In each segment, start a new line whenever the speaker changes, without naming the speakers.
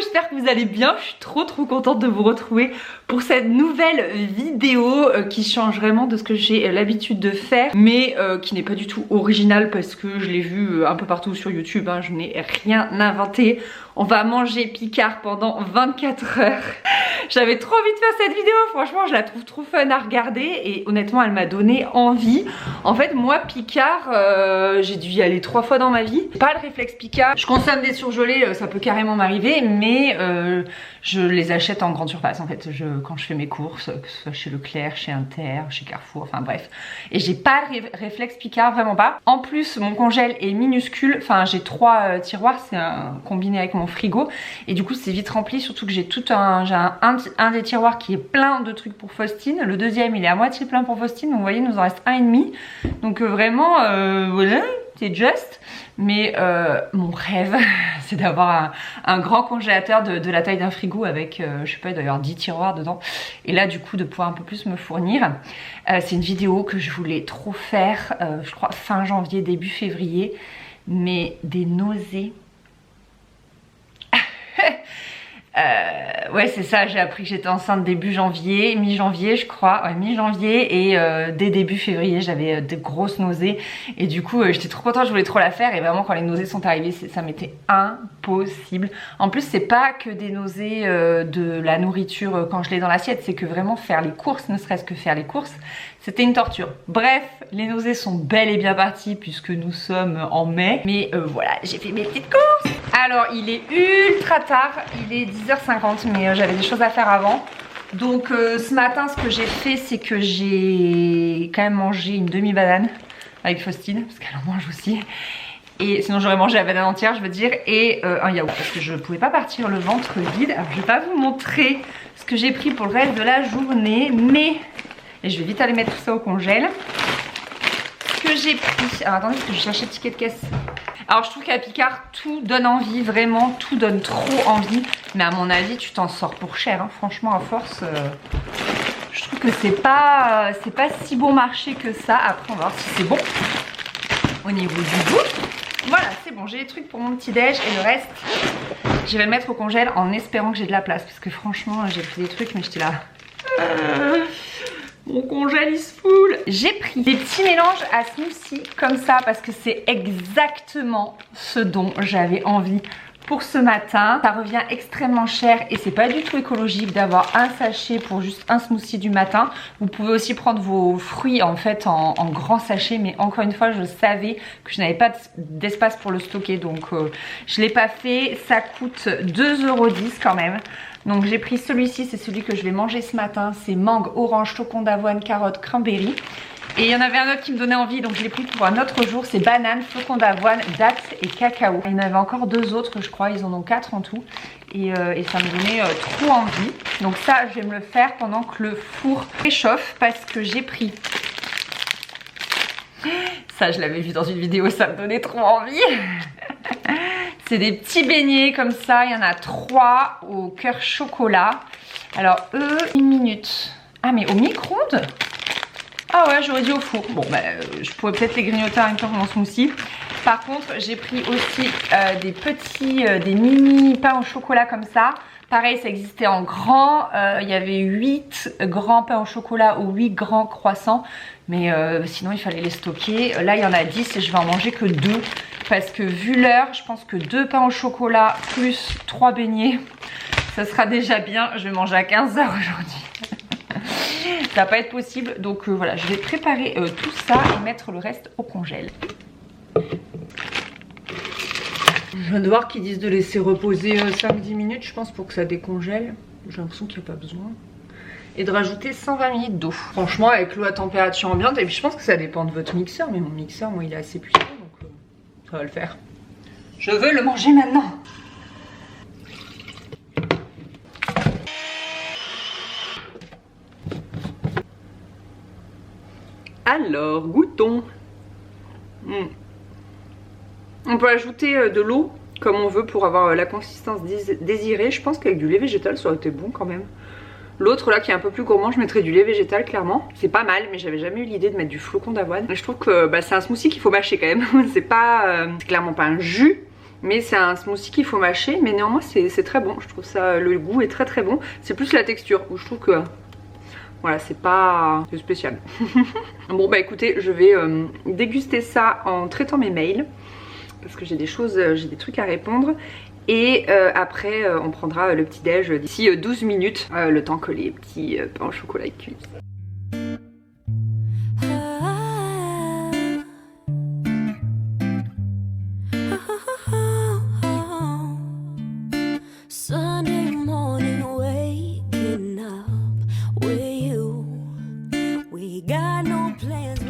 j'espère que vous allez bien. Je suis trop contente de vous retrouver pour cette nouvelle vidéo qui change vraiment de ce que j'ai l'habitude de faire, mais qui n'est pas du tout originale parce que je l'ai vu un peu partout sur YouTube, hein. Je n'ai rien inventé. On va manger Picard pendant 24 heures. J'avais trop envie de faire cette vidéo, franchement je la trouve trop fun à regarder et honnêtement elle m'a donné envie. En fait moi Picard, j'ai dû y aller 3 fois dans ma vie. Pas le réflexe Picard, je consomme des surgelés, ça peut carrément m'arriver, mais je les achète en grande surface en fait. Quand je fais mes courses, que ce soit chez Leclerc, chez Inter, chez Carrefour, enfin bref. Et j'ai pas le réflexe Picard, vraiment pas. En plus mon congèle est minuscule, enfin j'ai 3 tiroirs, c'est un combiné avec mon frigo et du coup c'est vite rempli, surtout que j'ai tout un des tiroirs qui est plein de trucs pour Faustine, le deuxième il est à moitié plein pour Faustine, donc vous voyez il nous en reste un et demi, donc vraiment voilà, c'est juste. Mais mon rêve c'est d'avoir un grand congélateur de la taille d'un frigo avec je sais pas, il doit y avoir 10 tiroirs dedans et là du coup de pouvoir un peu plus me fournir. C'est une vidéo que je voulais trop faire, je crois fin janvier début février, mais des nausées. Ouais c'est ça, j'ai appris que j'étais enceinte début janvier, mi-janvier je crois, ouais mi-janvier, et dès début février j'avais de grosses nausées et du coup j'étais trop contente, je voulais trop la faire et vraiment quand les nausées sont arrivées ça m'était impossible. En plus c'est pas que des nausées de la nourriture quand je l'ai dans l'assiette, c'est que vraiment faire les courses, ne serait-ce que faire les courses, c'était une torture. Bref, les nausées sont bel et bien parties puisque nous sommes en mai. Mais voilà, j'ai fait mes petites courses. Alors, il est ultra tard, il est 10h50, mais j'avais des choses à faire avant. Donc ce matin, ce que j'ai fait, c'est que j'ai quand même mangé une demi-banane avec Faustine, parce qu'elle en mange aussi. Et sinon j'aurais mangé la banane entière, je veux dire, et un yaourt, parce que je pouvais pas partir le ventre vide. Alors je vais pas vous montrer ce que j'ai pris pour le reste de la journée, mais... Et je vais vite aller mettre tout ça au congèle. Ce que j'ai pris... Alors attendez, parce que je cherchais le ticket de caisse. Alors je trouve qu'à Picard, tout donne envie, vraiment, tout donne trop envie. Mais à mon avis, tu t'en sors pour cher, hein. Franchement, à force, je trouve que c'est pas si bon marché que ça. Après, on va voir si c'est bon au niveau du goût. Voilà, c'est bon, j'ai les trucs pour mon petit déj et le reste, je vais le mettre au congèle en espérant que j'ai de la place. Parce que franchement, j'ai pris des trucs, mais j'étais là... Mon congèle il se foule. J'ai pris des petits mélanges à smoothie comme ça parce que c'est exactement ce dont j'avais envie pour ce matin. Ça revient extrêmement cher et c'est pas du tout écologique d'avoir un sachet pour juste un smoothie du matin. Vous pouvez aussi prendre vos fruits en fait en grand sachet, mais encore une fois je savais que je n'avais pas d'espace pour le stocker, donc je l'ai pas fait. Ça coûte 2,10 € quand même. Donc j'ai pris celui-ci, c'est celui que je vais manger ce matin. C'est mangue, orange, flocon d'avoine, carotte, cranberry. Et il y en avait un autre qui me donnait envie, donc je l'ai pris pour un autre jour. C'est banane, flocon d'avoine, dattes et cacao. Il y en avait encore 2 autres, je crois, ils en ont 4 en tout. Et ça me donnait trop envie. Donc ça, je vais me le faire pendant que le four réchauffe parce que j'ai pris... Ça, je l'avais vu dans une vidéo, ça me donnait trop envie. C'est des petits beignets comme ça, il y en a 3 au cœur chocolat. Alors eux, 1 minute. Ah mais au micro-ondes? Ah ouais, j'aurais dit au four. Bon bah je pourrais peut-être les grignoter en même temps que mon smoothie. Par contre, j'ai pris aussi des mini pains au chocolat comme ça. Pareil, ça existait en grand. Il y avait 8 grands pains au chocolat ou 8 grands croissants. Mais sinon, il fallait les stocker. Là, il y en a 10 et je vais en manger que 2. Parce que vu l'heure, je pense que 2 pains au chocolat plus 3 beignets, ça sera déjà bien. Je vais manger à 15 h aujourd'hui. Ça va pas être possible. Donc voilà, je vais préparer tout ça et mettre le reste au congèle. Je viens de voir qu'ils disent de laisser reposer 5-10 minutes, je pense, pour que ça décongèle. J'ai l'impression qu'il n'y a pas besoin. Et de rajouter 120 ml d'eau. Franchement, avec l'eau à température ambiante, et puis je pense que ça dépend de votre mixeur, mais mon mixeur, moi, il est assez puissant, donc ça va le faire. Je veux le manger maintenant. Alors, goûtons. On peut ajouter de l'eau comme on veut pour avoir la consistance désirée. Je pense qu'avec du lait végétal ça aurait été bon quand même. L'autre là qui est un peu plus gourmand, je mettrais du lait végétal clairement. C'est pas mal, mais j'avais jamais eu l'idée de mettre du flocon d'avoine. Je trouve que c'est un smoothie qu'il faut mâcher quand même. C'est clairement pas un jus, Mais c'est un smoothie qu'il faut mâcher, mais néanmoins c'est très bon. Je trouve ça, le goût est très très bon. C'est plus la texture où je trouve que voilà, c'est pas spécial. Bon bah écoutez, je vais déguster ça en traitant mes mails parce que j'ai des trucs à répondre. Et après on prendra le petit déj d'ici 12 minutes, le temps que les petits pains au chocolat cuisent.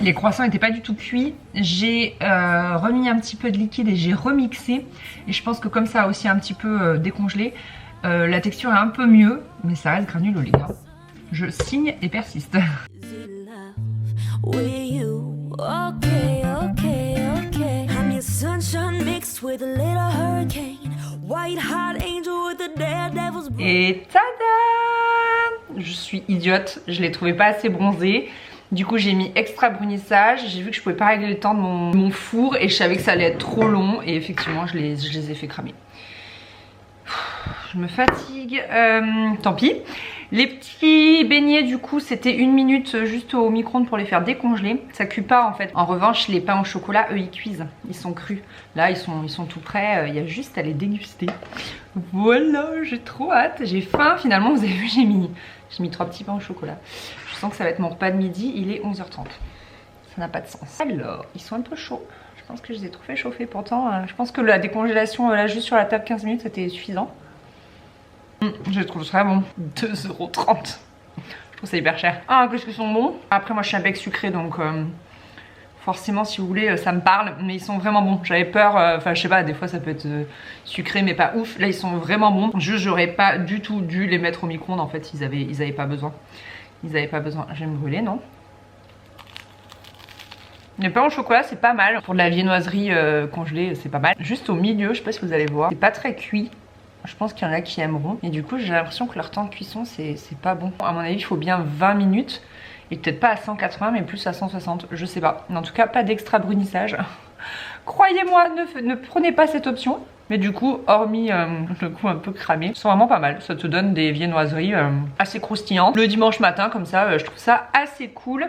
Les croissants n'étaient pas du tout cuits. J'ai remis un petit peu de liquide et j'ai remixé. Et je pense que comme ça a aussi un petit peu décongelé, la texture est un peu mieux, mais ça reste granuleux les gars. Je signe et persiste. Et tada! Je suis idiote, je l'ai trouvé pas assez bronzé. Du coup j'ai mis extra brunissage, j'ai vu que je pouvais pas régler le temps de mon four et je savais que ça allait être trop long et effectivement je les ai fait cramer. Je me fatigue, tant pis. Les petits beignets du coup c'était 1 minute juste au micro-ondes pour les faire décongeler. Ça cuit pas en fait. En revanche les pains au chocolat eux ils cuisent, ils sont crus. Là ils sont tout prêts, il y a juste à les déguster. Voilà, j'ai trop hâte, j'ai faim finalement. Vous avez vu j'ai mis 3 petits pains au chocolat. Je sens que ça va être mon repas de midi, il est 11h30. Ça n'a pas de sens. Alors, ils sont un peu chauds. Je pense que je les ai trop fait chauffer pourtant. Je pense que la décongélation là juste sur la table 15 minutes c'était suffisant. Je les trouve très bon. 2,30 €. Je trouve ça hyper cher. Ah, qu'est-ce qu'ils sont bons. Après moi je suis un bec sucré donc forcément si vous voulez ça me parle. Mais ils sont vraiment bons. J'avais peur, enfin je sais pas, des fois ça peut être sucré mais pas ouf. Là ils sont vraiment bons. Juste j'aurais pas du tout dû les mettre au micro-ondes en fait. Ils avaient pas besoin. Ils avaient pas besoin. Je vais me brûler, non? Les pains au chocolat c'est pas mal. Pour de la viennoiserie congelée c'est pas mal. Juste au milieu, je sais pas si vous allez voir, c'est pas très cuit. Je pense qu'il y en a qui aimeront. Et du coup j'ai l'impression que leur temps de cuisson c'est pas bon. À mon avis il faut bien 20 minutes. Et peut-être pas à 180 mais plus à 160. Je sais pas. Mais en tout cas pas d'extra brunissage. Croyez-moi, ne prenez pas cette option. Mais du coup, hormis le goût un peu cramé, ils sont vraiment pas mal. Ça te donne des viennoiseries assez croustillantes. Le dimanche matin, comme ça, je trouve ça assez cool.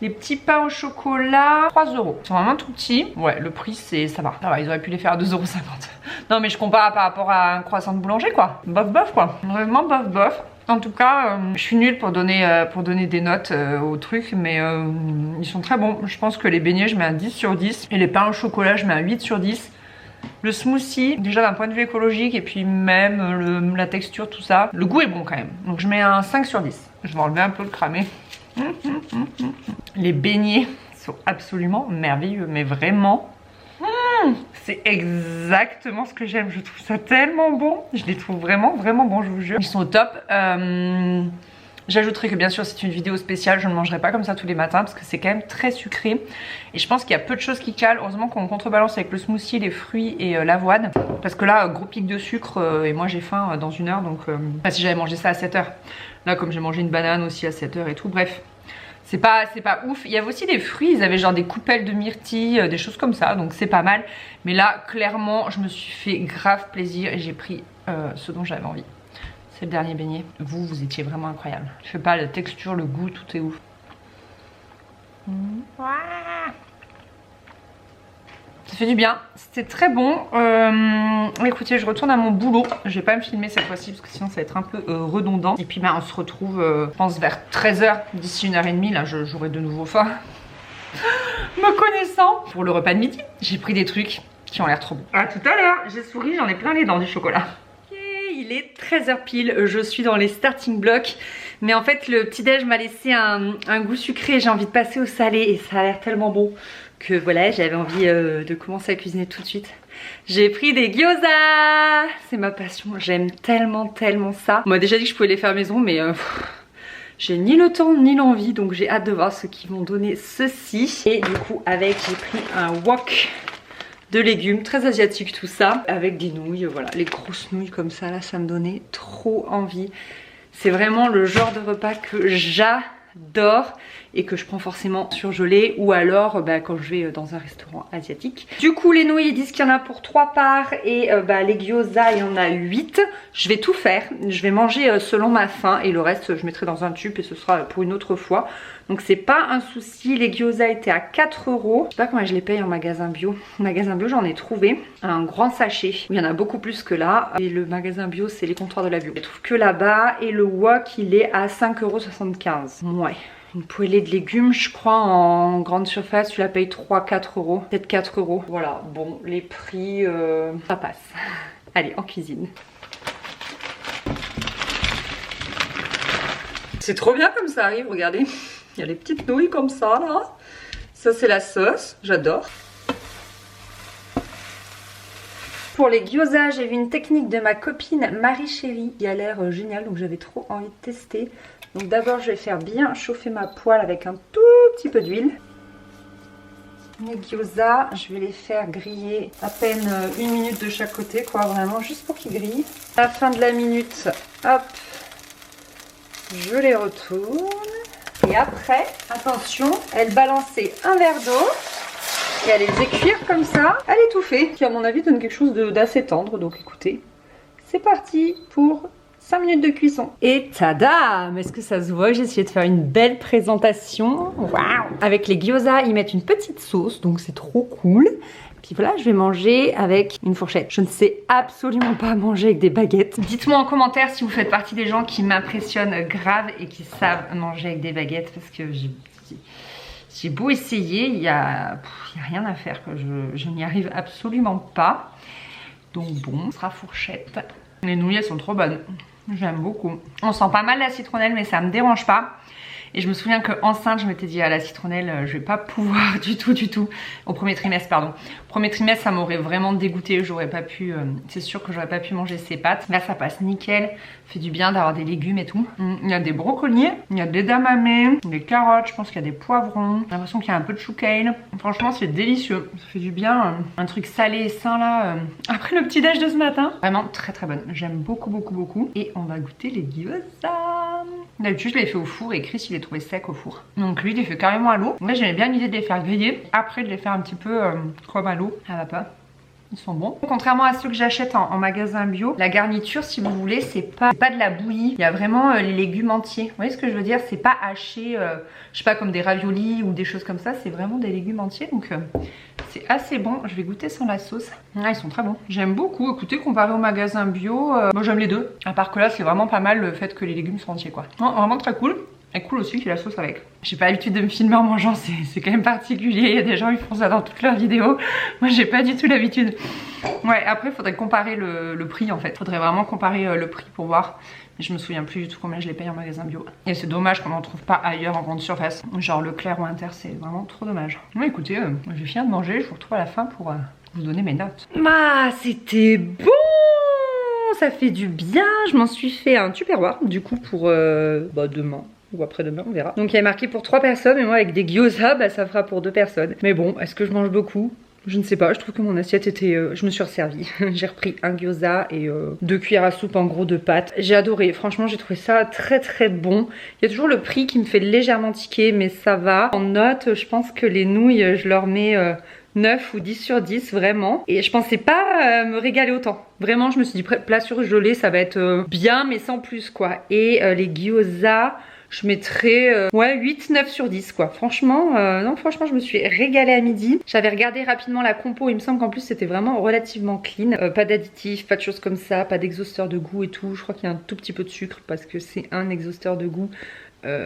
Les petits pains au chocolat, 3 €. Ils sont vraiment tout petits. Ouais, le prix, ça va. Ah ouais, ils auraient pu les faire à 2,50 €. Non, mais je compare par rapport à un croissant de boulanger, quoi. Bof, bof, quoi. Vraiment bof, bof. En tout cas, je suis nulle pour donner des notes au truc, mais ils sont très bons. Je pense que les beignets, je mets un 10 sur 10. Et les pains au chocolat, je mets un 8 sur 10. Le smoothie, déjà d'un point de vue écologique, et puis même la texture, tout ça. Le goût est bon quand même. Donc je mets un 5 sur 10. Je vais enlever un peu le cramé. Les beignets sont absolument merveilleux, mais vraiment... c'est exactement ce que j'aime. Je trouve ça tellement bon. Je les trouve vraiment vraiment bons, je vous jure. Ils sont au top. J'ajouterai que bien sûr c'est une vidéo spéciale. Je ne mangerai pas comme ça tous les matins parce que c'est quand même très sucré. Et je pense qu'il y a peu de choses qui calent. Heureusement qu'on contrebalance avec le smoothie, les fruits et l'avoine. Parce que là, gros pic de sucre et moi j'ai faim dans 1 heure. Donc si j'avais mangé ça à 7 h. Là comme j'ai mangé une banane aussi à 7 h et tout. Bref. C'est pas ouf. Il y avait aussi des fruits, ils avaient genre des coupelles de myrtilles, des choses comme ça, donc c'est pas mal. Mais là, clairement, je me suis fait grave plaisir et j'ai pris ce dont j'avais envie. C'est le dernier beignet. Vous étiez vraiment incroyable. Je sais pas, la texture, le goût, tout est ouf. Ça fait du bien, c'était très bon. Écoutez, je retourne à mon boulot. Je vais pas me filmer cette fois-ci parce que sinon ça va être un peu redondant. Et puis on se retrouve, je pense, vers 13 h. D'ici 1h30, là j'aurai de nouveau faim. Me connaissant. Pour le repas de midi, j'ai pris des trucs qui ont l'air trop bons. À tout à l'heure, j'ai souri, j'en ai plein les dents du chocolat. Il est 13 h pile, je suis dans les starting blocks. Mais en fait le petit déj m'a laissé un goût sucré. J'ai envie de passer au salé et ça a l'air tellement bon que voilà, j'avais envie de commencer à cuisiner tout de suite. J'ai pris des gyoza. C'est ma passion, j'aime tellement ça. On m'a déjà dit que je pouvais les faire maison mais j'ai ni le temps ni l'envie. Donc j'ai hâte de voir ce qu'ils vont donner ceci. Et du coup avec j'ai pris un wok de légumes, très asiatique tout ça, avec des nouilles, voilà, les grosses nouilles comme ça, là ça me donnait trop envie. C'est vraiment le genre de repas que j'adore. j'adore et que je prends forcément surgelé ou alors quand je vais dans un restaurant asiatique. Du coup les nouilles ils disent qu'il y en a pour 3 parts et les gyoza il y en a 8. Je vais tout faire, je vais manger selon ma faim et le reste je mettrai dans un tube et ce sera pour une autre fois. Donc c'est pas un souci, les gyoza étaient à 4 €. Je sais pas comment je les paye en magasin bio. En magasin bio j'en ai trouvé un grand sachet où il y en a beaucoup plus que là. Et le magasin bio c'est les comptoirs de la bio. Je trouve que là-bas et le wok il est à 5,75 €. Ouais. Une poêlée de légumes, je crois en grande surface, tu la payes 3-4 €, peut-être 4 €. Voilà, bon, les prix, ça passe. Allez, en cuisine. C'est trop bien comme ça arrive, regardez. Il y a les petites nouilles comme ça, là. Ça, c'est la sauce, j'adore. Pour les gyoza, j'ai vu une technique de ma copine Marie Chérie qui a l'air géniale, donc j'avais trop envie de tester. Donc d'abord je vais faire bien chauffer ma poêle avec un tout petit peu d'huile. Les gyoza, je vais les faire griller à peine 1 minute de chaque côté, quoi, vraiment juste pour qu'ils grillent. À la fin de la minute, hop, je les retourne. Et après, attention, elle balançait un verre d'eau et elle les faisait cuire comme ça, à l'étouffer. Qui à mon avis donne quelque chose d'assez tendre, donc écoutez, c'est parti pour 5 minutes de cuisson. Et tadam! Est-ce que ça se voit? J'ai essayé de faire une belle présentation. Waouh! Avec les gyoza, ils mettent une petite sauce, donc c'est trop cool. Puis voilà, je vais manger avec une fourchette. Je ne sais absolument pas manger avec des baguettes. Dites-moi en commentaire si vous faites partie des gens qui m'impressionnent grave et qui savent manger avec des baguettes, parce que j'ai beau essayer, il y a rien à faire, je n'y arrive absolument pas. Donc bon, ce sera fourchette. Les nouilles elles sont trop bonnes. J'aime beaucoup. On sent pas mal la citronnelle mais ça me dérange pas. Et je me souviens qu'enceinte je m'étais dit à la citronnelle je vais pas pouvoir du tout. Au premier trimestre pardon. Au premier trimestre ça m'aurait vraiment dégoûté. J'aurais pas pu, c'est sûr que j'aurais pas pu manger ces pâtes. Là ça passe nickel. Fait du bien d'avoir des légumes et tout. Il y a des brocolis, il y a des edamame, des carottes, je pense qu'il y a des poivrons. J'ai l'impression qu'il y a un peu de chou kale. Franchement c'est délicieux. Ça fait du bien. Un truc salé et sain là. Après le petit déj de ce matin. Vraiment très bonne. J'aime beaucoup. Et on va goûter les gyoza. D'habitude je les fais au four et Chris il les trouvait secs au four. Donc lui il les fait carrément à l'eau. Là j'aimais bien l'idée de les faire griller. Après de les faire un petit peu comme à l'eau. À vapeur. Ils sont bons. Contrairement à ceux que j'achète en magasin bio, la garniture si vous voulez c'est pas de la bouillie. Il y a vraiment les légumes entiers. Vous voyez ce que je veux dire? C'est pas haché, je sais pas comme des raviolis ou des choses comme ça. C'est vraiment des légumes entiers donc c'est assez bon. Je vais goûter sans la sauce. Ah, ils sont très bons. J'aime beaucoup. Écoutez, comparé au magasin bio, moi j'aime les deux. À part que là c'est vraiment pas mal le fait que les légumes sont entiers quoi. Non, vraiment très cool. Et cool aussi qu'il y ait la sauce avec. J'ai pas l'habitude de me filmer en mangeant, c'est quand même particulier. Il y a des gens ils font ça dans toutes leurs vidéos. Moi j'ai pas du tout l'habitude. Ouais, après il faudrait comparer le prix en fait. Faudrait vraiment comparer le prix pour voir. Mais je me souviens plus du tout combien je les paye en magasin bio. Et c'est dommage qu'on n'en trouve pas ailleurs en grande surface. Genre Leclerc ou Inter, c'est vraiment trop dommage. Ouais, écoutez, j'ai fini de manger. Je vous retrouve à la fin pour vous donner mes notes. Ah, c'était bon! Ça fait du bien. Je m'en suis fait un tupperware du coup pour demain. Ou après-demain, on verra. Donc il y a marqué pour 3 personnes, et moi avec des gyoza, ça fera pour 2 personnes. Mais bon, est-ce que je mange beaucoup? Je ne sais pas, je trouve que mon assiette était... je me suis resservie. J'ai repris un gyoza et 2 cuillères à soupe en gros de pâtes. J'ai adoré, franchement j'ai trouvé ça très bon. Il y a toujours le prix qui me fait légèrement tiquer, mais ça va. En note, je pense que les nouilles, je leur mets... 9 ou 10 sur 10 vraiment. Et je pensais pas me régaler autant. Vraiment je me suis dit plat surgelé ça va être bien mais sans plus quoi. Et les gyoza je mettrais 8-9 sur 10 quoi. Franchement, non franchement je me suis régalée à midi. J'avais regardé rapidement la compo, il me semble qu'en plus c'était vraiment relativement clean. Pas d'additifs, pas de choses comme ça, pas d'exhausteur de goût et tout. Je crois qu'il y a un tout petit peu de sucre parce que c'est un exhausteur de goût.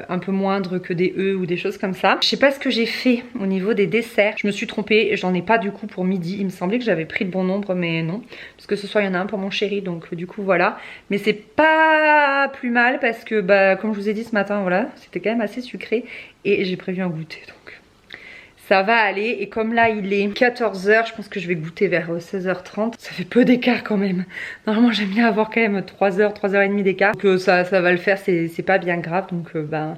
Un peu moindre que des œufs ou des choses comme ça. Je sais pas ce que j'ai fait au niveau des desserts. Je me suis trompée, j'en ai pas du coup pour midi. Il me semblait que j'avais pris le bon nombre mais non. Parce que ce soir il y en a un pour mon chéri donc du coup voilà. Mais c'est pas plus mal parce que comme je vous ai dit ce matin voilà, c'était quand même assez sucré. Et j'ai prévu un goûter donc ça va aller. Et comme là il est 14 h, je pense que je vais goûter vers 16 h 30. Ça fait peu d'écart quand même. Normalement j'aime bien avoir quand même 3 h, 3 h 30 d'écart. Donc ça va le faire, c'est pas bien grave. Donc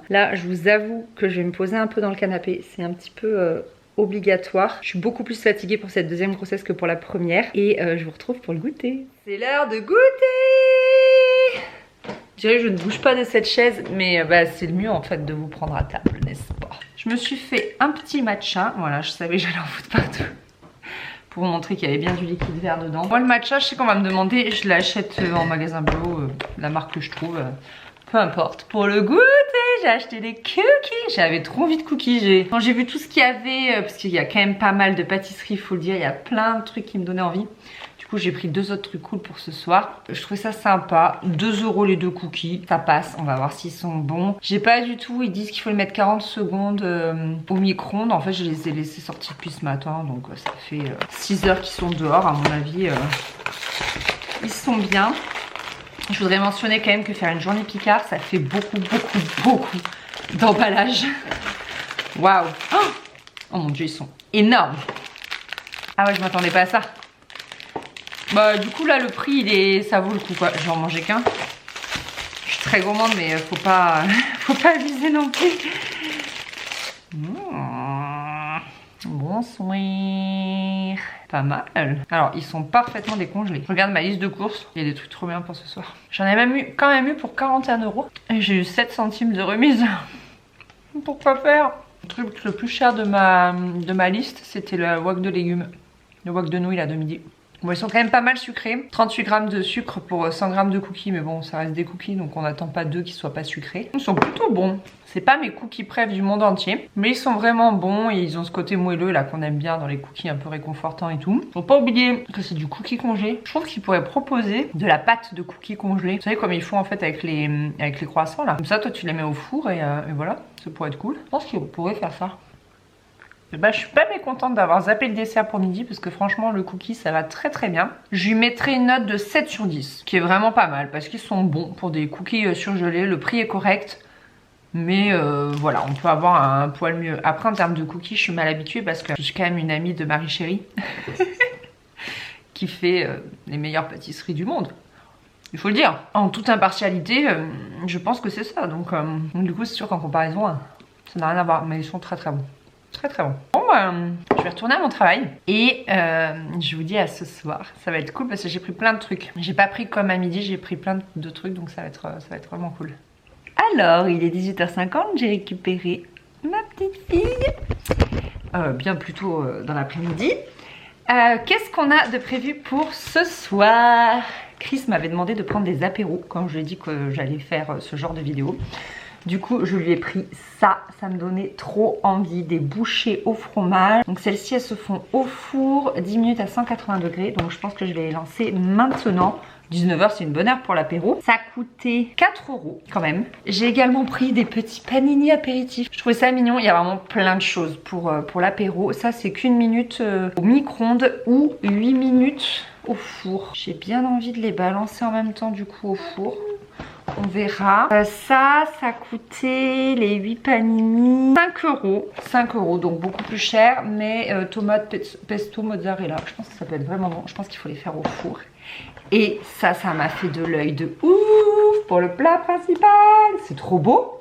là je vous avoue que je vais me poser un peu dans le canapé. C'est un petit peu obligatoire. Je suis beaucoup plus fatiguée pour cette deuxième grossesse que pour la première. Et je vous retrouve pour le goûter. C'est l'heure de goûter! Je dirais que je ne bouge pas de cette chaise, mais bah, c'est le mieux en fait de vous prendre à table, n'est-ce pas? Je me suis fait un petit matcha, voilà, je savais que j'allais en foutre partout. Pour vous montrer qu'il y avait bien du liquide vert dedans. Moi le matcha, je sais qu'on va me demander, je l'achète en magasin bio, la marque que je trouve, peu importe. Pour le goûter, j'ai acheté des cookies, j'avais trop envie de cookies. Quand j'ai vu tout ce qu'il y avait, parce qu'il y a quand même pas mal de pâtisseries, faut le dire, il y a plein de trucs qui me donnaient envie. Du coup j'ai pris 2 autres trucs cool pour ce soir. Je trouvais ça sympa, 2 € les 2 cookies, ça passe, on va voir s'ils sont bons. J'ai pas du tout, ils disent qu'il faut les mettre 40 secondes au micro-ondes. En fait je les ai laissés sortir depuis ce matin, donc ça fait 6 heures qu'ils sont dehors, à mon avis ils sont bien. Je voudrais mentionner quand même que faire une journée Picard, ça fait beaucoup d'emballage. Waouh! Oh mon dieu, ils sont énormes. Ah ouais, je m'attendais pas à ça. Bah du coup là le prix ça vaut le coup quoi. Je vais en manger qu'un. Je suis très gourmande mais faut pas abuser non plus. Bonsoir. Pas mal. Alors ils sont parfaitement décongelés. Je regarde ma liste de courses. Il y a des trucs trop bien pour ce soir. J'en ai quand même eu pour 41 €. Et j'ai eu 7 centimes de remise. Pourquoi faire? Le truc le plus cher de ma liste, c'était le wok de légumes. Le wok de nouilles là de midi. Bon, ils sont quand même pas mal sucrés. 38 g de sucre pour 100 g de cookies. Mais bon, ça reste des cookies, donc on n'attend pas d'eux qui soient pas sucrés. Ils sont plutôt bons. C'est pas mes cookies préf du monde entier. Mais ils sont vraiment bons et ils ont ce côté moelleux là qu'on aime bien dans les cookies un peu réconfortants et tout. Faut pas oublier que c'est du cookie congelé. Je trouve qu'ils pourraient proposer de la pâte de cookies congelée. Vous savez comme ils font en fait avec les croissants là. Comme ça, toi tu les mets au four et voilà. Ça pourrait être cool. Je pense qu'ils pourraient faire ça. Bah, je suis pas mécontente d'avoir zappé le dessert pour midi parce que franchement le cookie ça va très bien. Je lui mettrai une note de 7 sur 10 qui est vraiment pas mal parce qu'ils sont bons pour des cookies surgelés. Le prix est correct mais voilà, on peut avoir un poil mieux. Après en termes de cookies je suis mal habituée parce que je suis quand même une amie de Marie Chérie qui fait les meilleures pâtisseries du monde. Il faut le dire. En toute impartialité, je pense que c'est ça. Donc du coup c'est sûr qu'en comparaison ça n'a rien à voir mais ils sont très bons. Très bon. Bon bah, je vais retourner à mon travail et je vous dis à ce soir. Ça va être cool parce que j'ai pris plein de trucs. J'ai pas pris comme à midi, j'ai pris plein de trucs donc ça va être vraiment cool. Alors, il est 18h50, j'ai récupéré ma petite fille. Bien plus tôt dans l'après-midi. Qu'est-ce qu'on a de prévu pour ce soir? Chris m'avait demandé de prendre des apéros quand je lui ai dit que j'allais faire ce genre de vidéo. Du coup, je lui ai pris ça me donnait trop envie, des bouchées au fromage. Donc celles-ci, elles se font au four, 10 minutes à 180 degrés. Donc je pense que je vais les lancer maintenant. 19 h, c'est une bonne heure pour l'apéro. Ça a coûté 4 € quand même. J'ai également pris des petits panini apéritifs. Je trouvais ça mignon. Il y a vraiment plein de choses pour l'apéro. Ça, c'est qu'une minute au micro-ondes ou 8 minutes au four. J'ai bien envie de les balancer en même temps du coup au four. On verra. Ça coûtait les 8 panini 5 €. 5 €, donc beaucoup plus cher. Mais tomate, pesto, mozzarella. Je pense que ça peut être vraiment bon. Je pense qu'il faut les faire au four. Et ça m'a fait de l'œil de ouf pour le plat principal. C'est trop beau.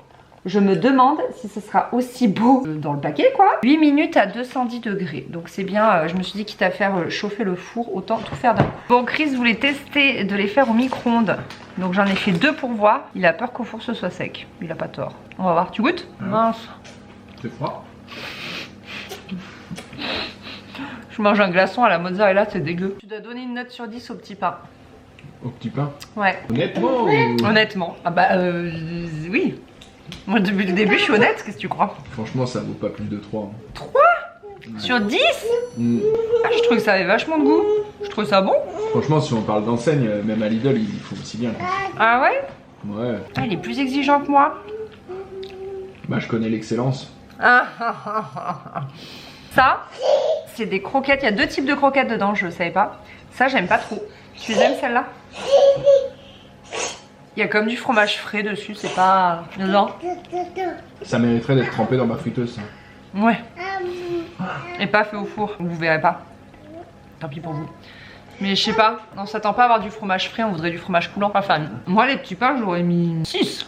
Je me demande si ce sera aussi beau dans le paquet quoi. 8 minutes à 210 degrés. Donc c'est bien, je me suis dit quitte à faire chauffer le four, autant tout faire d'un coup. Bon, Chris voulait tester de les faire au micro-ondes. Donc j'en ai fait 2 pour voir. Il a peur qu'au four ce soit sec. Il a pas tort. On va voir. Tu goûtes? Mince.
C'est froid.
Je mange un glaçon à la mozzarella, c'est dégueu. Tu dois donner une note sur 10 au petit pain.
Au petit pain?
Ouais.
Honnêtement ou...
Honnêtement. Ah bah oui. Moi depuis le début je suis honnête, qu'est-ce que tu crois?
Franchement ça vaut pas plus de 3.
3 sur 10? Ah, je trouve que ça avait vachement de goût. Je trouve ça bon.
Franchement si on parle d'enseigne, même à Lidl il faut aussi bien.
Ah ouais?
Ouais.
Ah, il est plus exigeant que moi.
Bah je connais l'excellence.
Ça, c'est des croquettes. Il y a 2 types de croquettes dedans, je ne savais pas. Ça, j'aime pas trop. Tu les aimes celle-là? Il y a comme du fromage frais dessus, c'est pas... dedans.
Ça mériterait d'être trempé dans ma friteuse ça.
Ouais. Et pas fait au four, vous verrez pas. Tant pis pour vous. Mais je sais pas, on s'attend pas à avoir du fromage frais, on voudrait du fromage coulant. Enfin, moi les petits pains, j'aurais mis 6.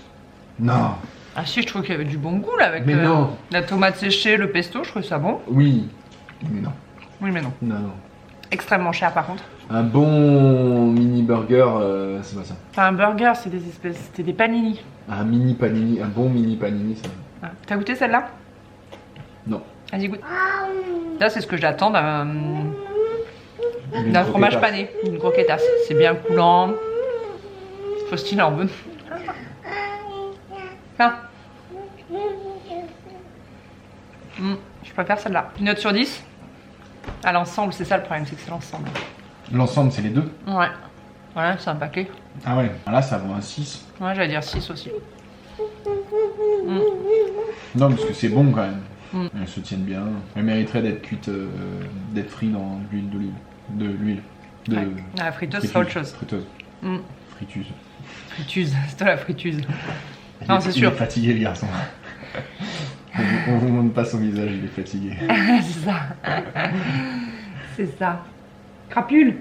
Non.
Ah si, je trouve qu'il y avait du bon goût là avec
non.
La tomate séchée, le pesto, je trouve ça bon.
Oui. Mais non.
Oui mais non.
Non.
Extrêmement cher par contre.
Un bon mini burger, c'est pas ça.
Enfin, un burger, c'était des panini.
Un mini panini, un bon mini panini, ça.
Ah. T'as goûté celle-là?
Non.
Vas-y, goûte. Là, c'est ce que j'attends d'un fromage pané, une croquettasse. C'est bien coulant. Faustine en veut. Tiens. Je préfère celle-là. Une note sur 10. À l'ensemble, c'est ça le problème, c'est que c'est l'ensemble.
L'ensemble, c'est les deux?
Ouais. Voilà, c'est un paquet.
Ah ouais, là ça vaut un 6.
Ouais, j'allais dire 6 aussi.
Non, parce que c'est bon quand même. Elles se tiennent bien. Elles mériteraient d'être cuites, d'être frites dans l'huile d'olive. De l'huile.
Ouais. La friteuse, c'est autre chose.
Friteuse. Friteuse.
Friteuse, c'est toi la friteuse. Non, c'est sûr.
Il est fatigué, le garçon. On vous montre pas son visage, il est fatigué.
C'est ça. C'est ça. Crapule.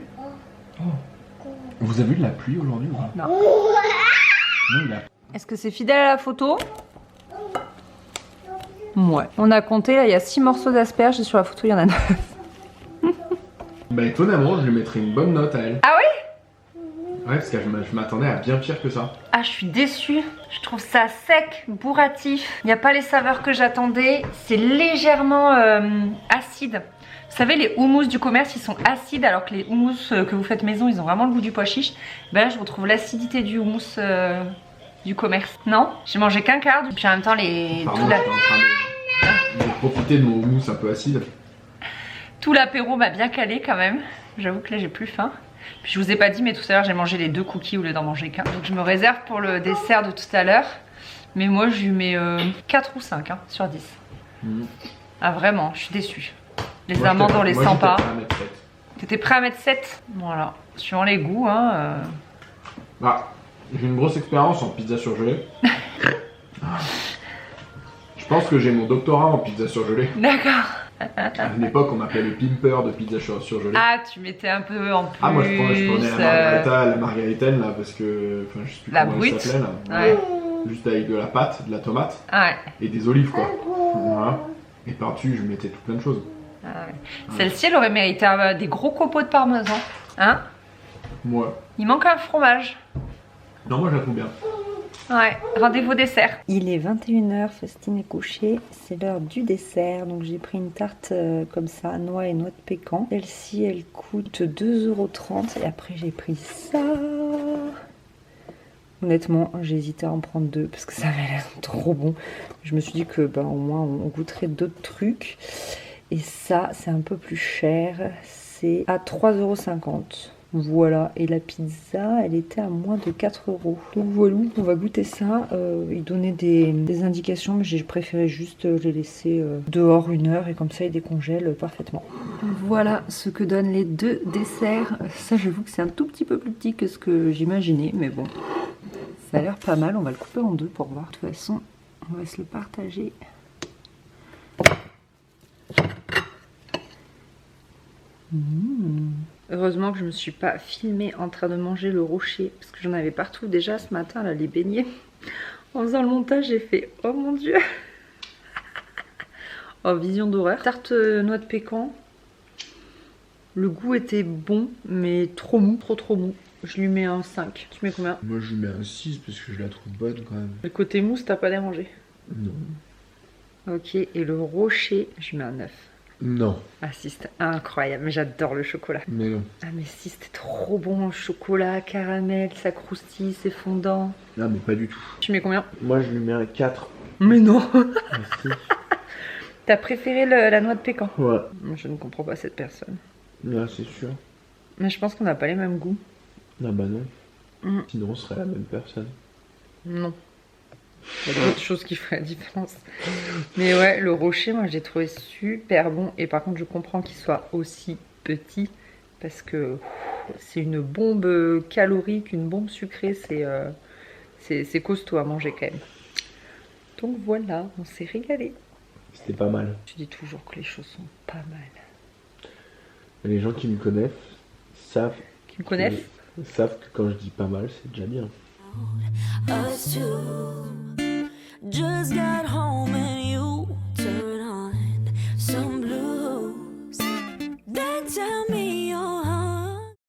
Vous avez eu de la pluie aujourd'hui ou pas?
Non.
Non, il a...
Est-ce que c'est fidèle à la photo? Ouais. On a compté, là, il y a 6 morceaux d'asperges et sur la photo, il y en a 9.
Bah étonnamment, je lui mettrais une bonne note à elle.
Ah oui?
Ouais, parce que je m'attendais à bien pire que ça.
Ah, je suis déçue. Je trouve ça sec, bourratif. Il n'y a pas les saveurs que j'attendais. C'est légèrement acide. Vous savez, les houmous du commerce, ils sont acides, alors que les houmous que vous faites maison, ils ont vraiment le goût du pois chiche. Ben là, je retrouve l'acidité du houmous du commerce. Non, j'ai mangé qu'un quart, puis en même temps,
Pardon, j'étais en train de profiter de mon houmous un peu acide.
Tout l'apéro m'a bien calé quand même. J'avoue que là, j'ai plus faim. Puis je vous ai pas dit, mais tout à l'heure, j'ai mangé les 2 cookies au lieu d'en manger qu'un. Donc je me réserve pour le dessert de tout à l'heure. Mais moi, je lui mets 4 ou 5 sur 10. Ah vraiment, je suis déçue. Les amandes, on les sent pas. T'étais prêt à mettre 7? Voilà. Suivant les goûts, hein.
Ah, j'ai une grosse expérience en pizza surgelée. Je pense que j'ai mon doctorat en pizza surgelée.
D'accord.
À une époque, on m'appelait le pimper de pizza surgelée.
Ah, tu mettais un peu en plus.
Ah, moi je prenais la margaritaine là, parce que. Enfin, je sais plus
la
comment
brute.
elle s'appelait là.
Ouais.
Juste avec de la pâte, de la tomate
Ouais.
et des olives quoi. Voilà. Et par-dessus, je mettais tout plein de choses.
Ah ouais. Celle-ci, elle aurait mérité des gros copeaux de parmesan. Hein?
Moi.
Il manque un fromage.
Non, moi je la trouve bien.
Ouais, rendez-vous dessert.
Il est 21 h, Faustine est couchée, c'est l'heure du dessert. Donc j'ai pris une tarte comme ça, noix et noix de pécan. Celle-ci, elle coûte 2,30 € et après j'ai pris ça. Honnêtement, j'ai hésité à en prendre 2 parce que ça avait l'air trop bon. Je me suis dit que au moins on goûterait d'autres trucs. Et ça, c'est un peu plus cher, c'est à 3,50 €. Voilà, et la pizza, elle était à moins de 4 €. Donc voilà, on va goûter ça. Il donnait des indications, mais j'ai préféré juste les laisser dehors 1 heure et comme ça ils décongèlent parfaitement. Voilà ce que donnent les 2 desserts. Ça, j'avoue que c'est un tout petit peu plus petit que ce que j'imaginais, mais bon, ça a l'air pas mal. On va le couper en 2 pour voir. De toute façon, on va se le partager. Heureusement que je me suis pas filmée en train de manger le rocher parce que j'en avais partout déjà ce matin là, les beignets. En faisant le montage, j'ai fait oh mon dieu. Oh, vision d'horreur. Tarte noix de pécan. Le goût était bon mais trop mou, trop mou. Je lui mets un 5. Tu mets combien?
Moi je lui mets un 6 parce que je la trouve bonne quand même.
Le côté mousse, t'as pas dérangé?
Non.
Ok, et le rocher, je lui mets un 9.
Non.
Ah si, c'était incroyable, mais j'adore le chocolat.
Mais non.
Ah mais si, c'était trop bon, le chocolat, caramel, ça croustille, c'est fondant.
Non mais pas du tout.
Tu mets combien?
Moi je lui mets un 4.
Mais non.
Merci.
T'as préféré la noix de pécan?
Ouais.
Je ne comprends pas cette personne.
Là c'est sûr.
Mais je pense qu'on n'a pas les mêmes goûts.
Ah bah non. Sinon on serait la même personne.
Non. Il y a d'autres choses qui feraient la différence. Mais ouais, le rocher, moi, je l'ai trouvé super bon. Et par contre, je comprends qu'il soit aussi petit. Parce que c'est une bombe calorique, une bombe sucrée. C'est costaud à manger quand même. Donc voilà, on s'est régalé.
C'était pas mal.
Je dis toujours que les choses sont pas mal.
Les gens qui me connaissent savent...
Qui me connaissent?
Savent que quand je dis pas mal, c'est déjà bien.
Us two